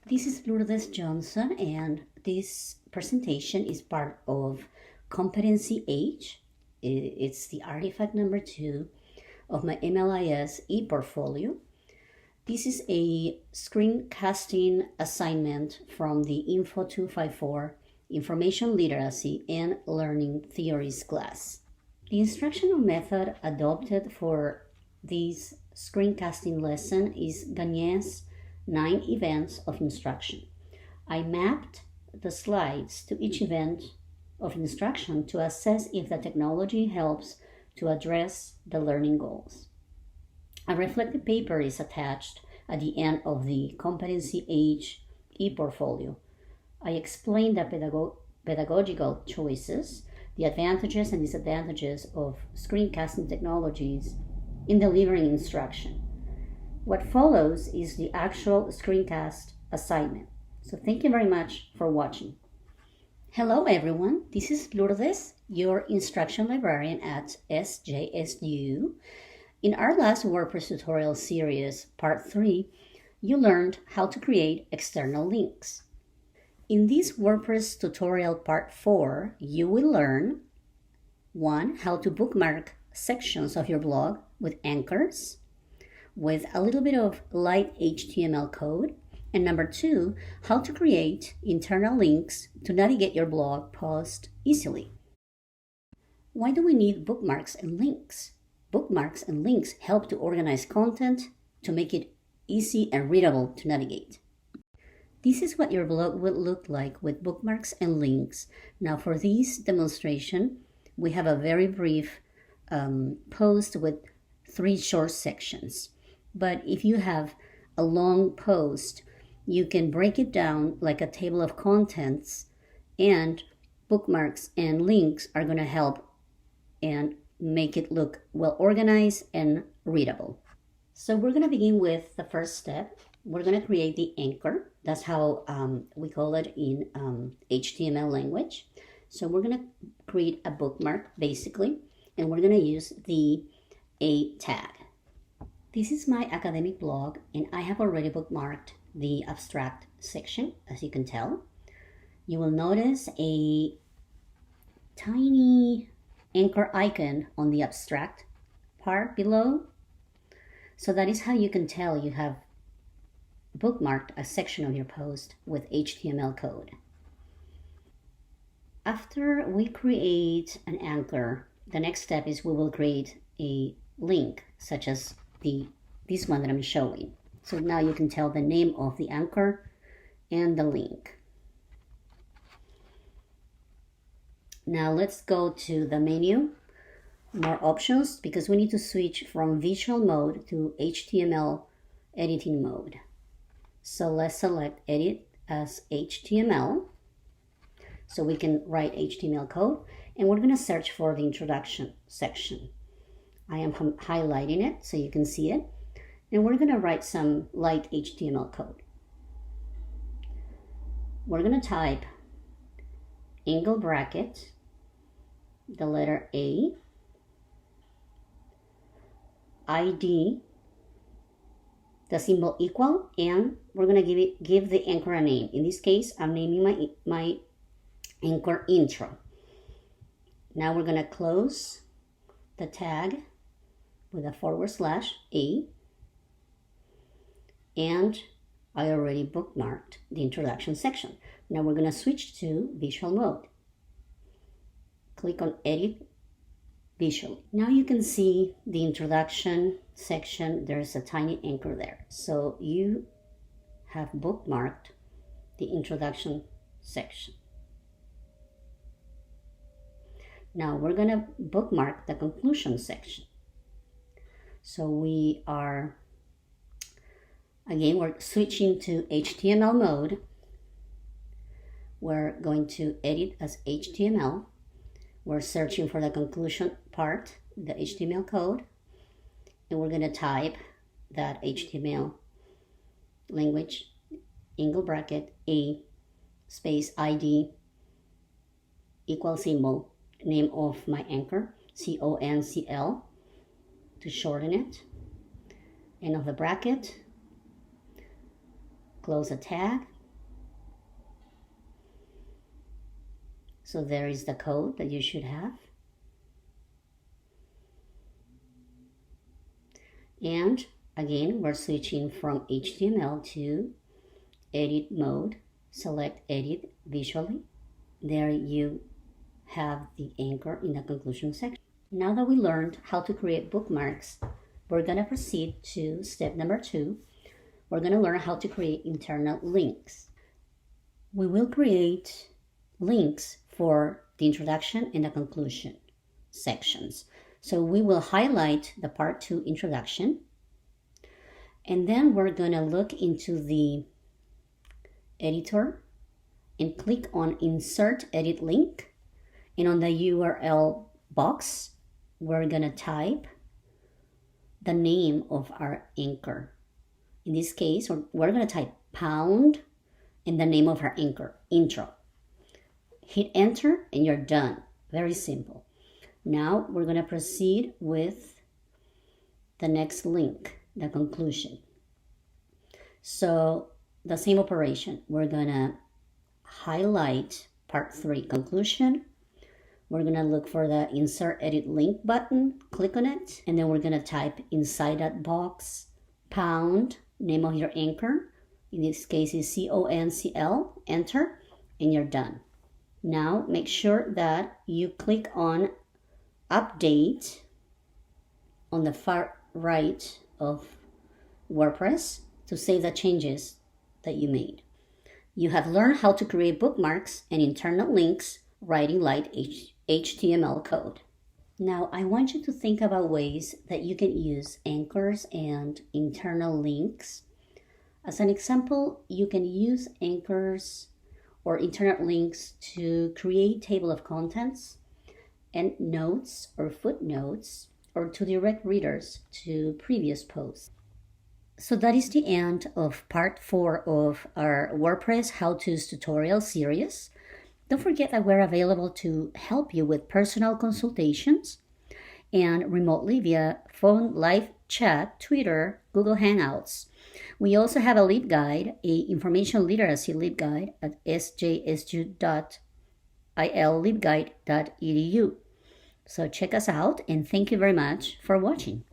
This is Lourdes Johnson, and this presentation is part of Competency H. It's the artifact number 2 of my MLIS e-portfolio. This is a screencasting assignment from the Info 254 Information Literacy and Learning Theories class. The instructional method adopted for this screencasting lesson is Gagné's 9 events of instruction. I mapped the slides to each event of instruction to assess if the technology helps to address the learning goals. A reflective paper is attached at the end of the Competency H e-portfolio. I explained the pedagogical choices, the advantages and disadvantages of screencasting technologies in delivering instruction. What follows is the actual screencast assignment. So thank you very much for watching. Hello everyone, this is Lourdes, your instruction librarian at SJSU. In our last WordPress tutorial series, part 3, you learned how to create external links. In this WordPress tutorial part 4, you will learn 1. How to bookmark sections of your blog with anchors, with a little bit of light HTML code. And number 2, how to create internal links to navigate your blog post easily. Why do we need bookmarks and links? Bookmarks and links help to organize content to make it easy and readable to navigate. This is what your blog will look like with bookmarks and links. Now for this demonstration, we have a very brief post with 3 short sections. But if you have a long post, you can break it down like a table of contents, and bookmarks and links are going to help and make it look well organized and readable. So we're going to begin with the first step. We're going to create the anchor. That's how we call it in HTML language. So we're going to create a bookmark basically, and we're going to use the A tag. This is my academic blog, and I have already bookmarked the abstract section, as you can tell. You will notice a tiny anchor icon on the abstract part below. So that is how you can tell you have bookmarked a section of your post with HTML code. After we create an anchor, the next step is we will create a link, such as this one that I'm showing. So now you can tell the name of the anchor and the link. Now let's go to the menu, more options, because we need to switch from visual mode to HTML editing mode. So let's select edit as HTML. So we can write HTML code, and we're going to search for the introduction section. I am highlighting it so you can see it. And we're going to write some light HTML code. We're going to type angle bracket, the letter A, ID, the symbol equal, and we're going to give the anchor a name. In this case, I'm naming my anchor intro. Now we're going to close the tag with a /A, and I already bookmarked the introduction section. Now we're going to switch to visual mode. Click on edit visual. Now you can see the introduction section. There's a tiny anchor there. So you have bookmarked the introduction section. Now we're going to bookmark the conclusion section. So we're switching to HTML mode. We're going to edit as HTML. We're searching for the conclusion part, the HTML code, and we're going to type that HTML language, angle bracket, A, space, ID, equal symbol, name of my anchor, CONCL, to shorten it, end of the bracket, close a tag, So there is the code that you should have. And again, we're switching from HTML to edit mode. Select edit visually. There you have the anchor in the conclusion section. Now that we learned how to create bookmarks, we're going to proceed to step number 2. We're going to learn how to create internal links. We will create links for the introduction and the conclusion sections. So we will highlight the part 2 introduction, and then we're going to look into the editor and click on insert edit link, and on the URL box we're going to type the name of our anchor. In this case, we're going to type pound and the name of our anchor, intro. Hit enter and you're done. Very simple. Now we're going to proceed with the next link, the conclusion. So the same operation. We're going to highlight part 3, conclusion. We're going to look for the insert edit link button, click on it, and then we're going to type inside that box pound, name of your anchor. In this case is CONCL, enter, and you're done. Now make sure that you click on update on the far right of WordPress to save the changes that you made. You have learned how to create bookmarks and internal links writing light HTML code. Now I want you to think about ways that you can use anchors and internal links. As an example, you can use anchors or internal links to create table of contents and notes or footnotes, or to direct readers to previous posts. So that is the end of part 4 of our WordPress how-tos tutorial series. Don't forget that we're available to help you with personal consultations and remotely via phone, live chat, Twitter, Google Hangouts. We also have a LibGuide, a information literacy LibGuide at sjsu.il libguide.edu. So check us out, and thank you very much for watching.